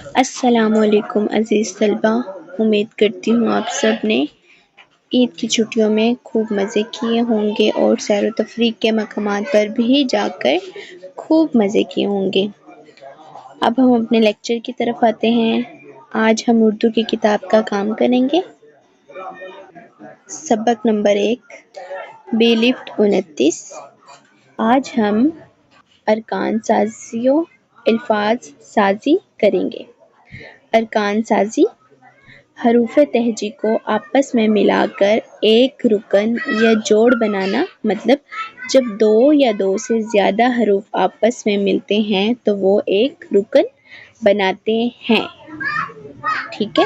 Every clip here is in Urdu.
السلام علیکم عزیز طلبہ، امید کرتی ہوں آپ سب نے عید کی چھٹیوں میں خوب مزے کیے ہوں گے اور سیر و تفریح کے مقامات پر بھی جا کر خوب مزے کیے ہوں گے۔ اب ہم اپنے لیکچر کی طرف آتے ہیں۔ آج ہم اردو کی کتاب کا کام کریں گے۔ سبق نمبر 1 بی لفٹ 29۔ آج ہم ارکان سازیوں الفاظ سازی کریں گے۔ ارکان سازی، حروف تہجی کو آپس میں ملا کر ایک رکن یا جوڑ بنانا، مطلب جب دو یا دو سے زیادہ حروف آپس میں ملتے ہیں تو وہ ایک رکن بناتے ہیں، ٹھیک ہے۔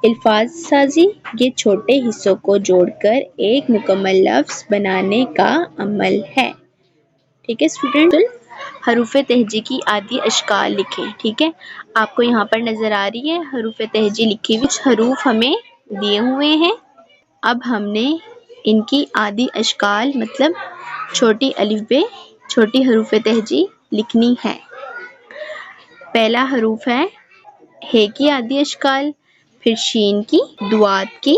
الفاظ سازی، یہ چھوٹے حصوں کو جوڑ کر ایک مکمل لفظ بنانے کا عمل ہے، ٹھیک ہے اسٹوڈنٹ۔ حروف تہجی کی عادی اشکال لکھیں، ٹھیک ہے۔ آپ کو یہاں پر نظر آ رہی ہے حروف تہجی لکھی ہوئی، کچھ حروف ہمیں دیے ہوئے ہیں۔ اب ہم نے ان کی عادی اشکال مطلب چھوٹی الف ب چھوٹی حروف تہجی لکھنی ہے۔ پہلا حروف ہے ہ کی عادی اشکال، پھر شین کی، دوات کی،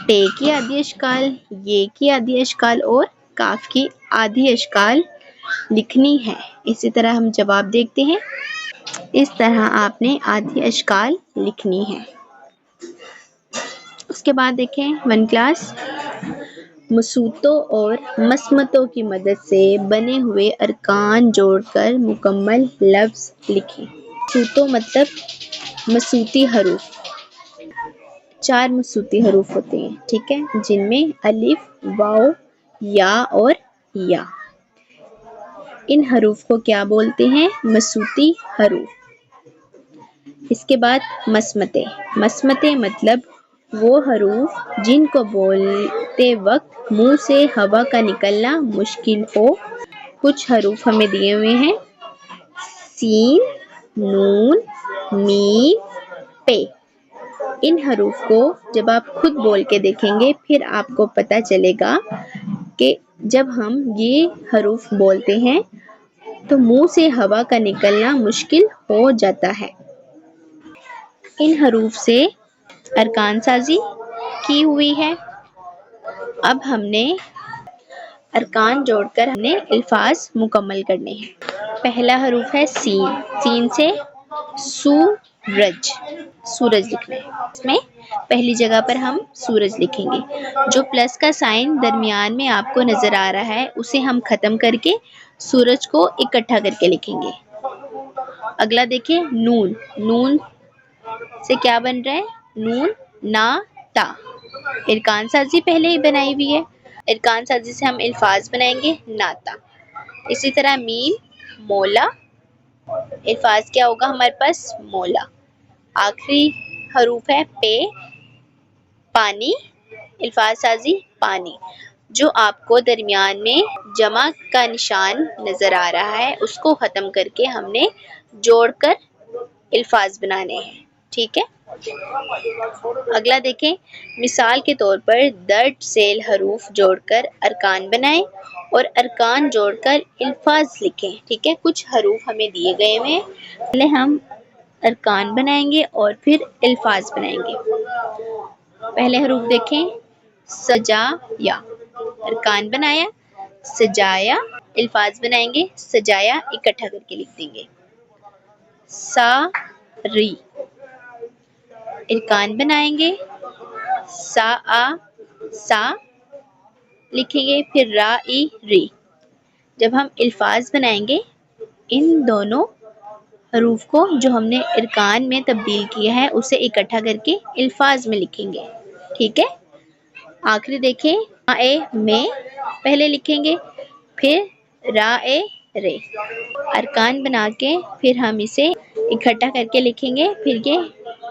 ٹے کی عادی اشکال، یہ کی عادی اشکال اور کاف کی عادی اشکال لکھنی ہے۔ اسی طرح ہم جواب دیکھتے ہیں، اس طرح آپ نے عادی اشکال لکھنی ہے۔ اس کے بعد دیکھیں 1 کلاس، مصوتوں اور مصمتوں کی مدد سے بنے ہوئے ارکان جوڑ کر مکمل لفظ لکھیں۔ مصوتوں مطلب مصوتی حروف، 4 مصوتی حروف ہوتے ہیں، ٹھیک ہے، جن میں الف، واو، یا اور یا۔ ان حروف کو کیا بولتے ہیں؟ مصوتی حروف۔ اس کے بعد مصمتیں، مصمتیں مطلب وہ حروف جن کو بولتے وقت منہ سے ہوا کا نکلنا مشکل ہو۔ کچھ حروف ہمیں دیے ہوئے ہیں، سین، نون، میم، پے۔ ان حروف کو جب آپ خود بول کے دیکھیں گے پھر آپ کو پتہ چلے گا کہ جب ہم یہ حروف بولتے ہیں تو منہ سے ہوا کا نکلنا مشکل ہو جاتا ہے۔ ان حروف سے ارکان سازی کی ہوئی ہے۔ اب ہم نے ارکان جوڑ کر ہم نے الفاظ مکمل کرنے ہیں۔ پہلا حروف ہے سین، سین سے سورج، سورج لکھنا ہے۔ اس میں پہلی جگہ پر ہم سورج لکھیں گے۔ جو پلس کا سائن درمیان میں آپ کو نظر آ رہا ہے اسے ہم ختم کر کے سورج کو اکٹھا کر کے لکھیں گے۔ اگلا دیکھیں نون، نون سے کیا بن رہا ہے؟ نون، نا، تا۔ ارکان سازی پہلے ہی بنائی ہوئی ہے، ارکان سازی سے ہم الفاظ بنائیں گے ناتا۔ اسی طرح میم، مولا، الفاظ کیا ہوگا ہمارے پاس؟ مولا۔ آخری حروف ہے پے، پانی، الفاظ سازی پانی۔ جو آپ کو درمیان میں جمع کا نشان نظر آ رہا ہے اس کو ختم کر کے ہم نے جوڑ کر الفاظ بنانے ہیں، ٹھیک ہے۔ اگلا دیکھیں، مثال کے طور پر درج ذیل حروف جوڑ کر ارکان بنائیں اور ارکان جوڑ کر الفاظ لکھیں، ٹھیک ہے۔ کچھ حروف ہمیں دیے گئے ہیں، پہلے ہم ارکان بنائیں گے اور پھر الفاظ بنائیں گے۔ پہلے حروف دیکھیں، سجایا، ارکان بنایا، سجایا، الفاظ بنائیں گے، سجایا اکٹھا کر کے لکھ دیں گے۔ ساری، ارکان بنائیں گے، سا، سا لکھیں گے، پھر را، ری۔ جب ہم الفاظ بنائیں گے ان دونوں حروف کو جو ہم نے ارکان میں تبدیل کیا ہے اسے اکٹھا کر کے الفاظ میں لکھیں گے، ٹھیک ہے۔ آخری دیکھیں، میں پہلے لکھیں گے، پھر را، رے۔ ارکان بنا کے پھر ہم اسے اکٹھا کر کے لکھیں گے، پھر یہ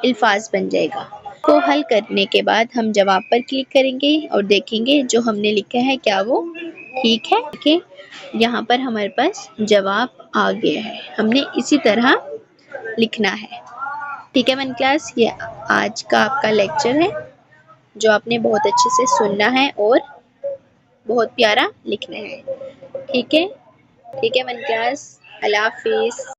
الفاظ بن جائے گا۔ کو حل کرنے کے بعد ہم جواب پر کلک کریں گے اور دیکھیں گے جو ہم نے لکھا ہے کیا وہ ٹھیک ہے۔ دیکھیں یہاں پر ہمارے پاس جواب آ گیا ہے، ہم نے اسی طرح لکھنا ہے، ٹھیک ہے۔ 1 کلاس، یہ آج کا آپ کا لیکچر ہے جو آپ نے بہت اچھے سے سننا ہے اور بہت پیارا لکھنا ہے، ٹھیک ہے۔ ٹھیک ہے 1 کلاس، اللہ حافظ۔